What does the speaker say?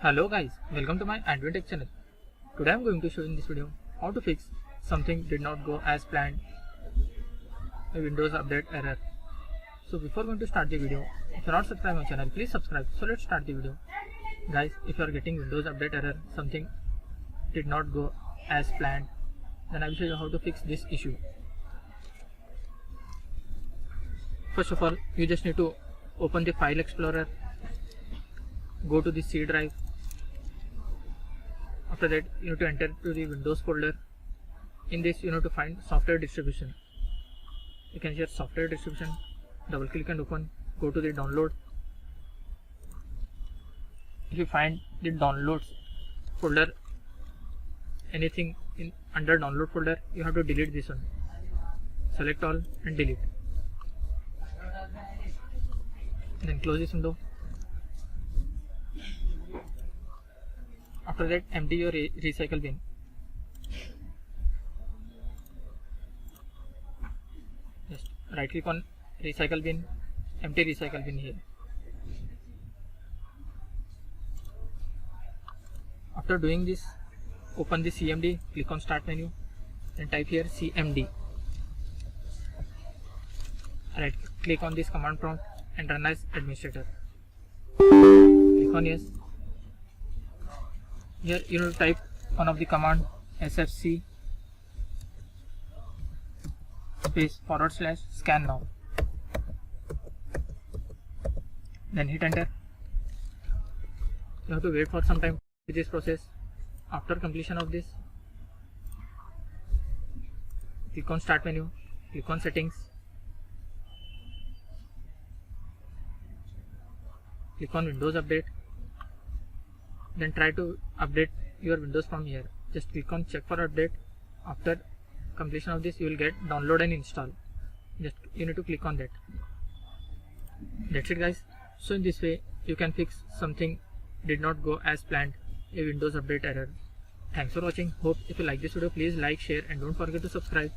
Hello guys, welcome to my Android Tech channel. Today I am going to show in this video how to fix something did not go as planned, a Windows update error. So before going to start the video, if you are not subscribed my channel, please subscribe. So let's start the video. Guys, if you are getting Windows update error, something did not go as planned, then I will show you how to fix this issue. First of all, you just need to open the File Explorer, go to the C drive. After that, you need to enter to the Windows folder. In this, you need to find software distribution. You can share software distribution, double click and open, go to the download. If you find the downloads folder, anything under download folder, you have to delete this one. Select all and delete. Then close this window. After that, empty your recycle bin. Just right click on recycle bin, empty recycle bin here. After doing this, open the CMD, click on start menu and type here CMD. Right click on this command prompt and run as administrator. Click on yes. Here you need to type one of the command sfc space / scan now. Then hit enter. You have to wait for some time with this process. After completion of this, click on start menu, click on settings, click on Windows Update. Then try to update your Windows from here. Just click on check for update. After completion of this, you will get download and install. Just you need to click on that. That's it guys. So in this way you can fix something did not go as planned, a Windows update error. Thanks for watching. Hope if you like this video, please like, share and don't forget to subscribe.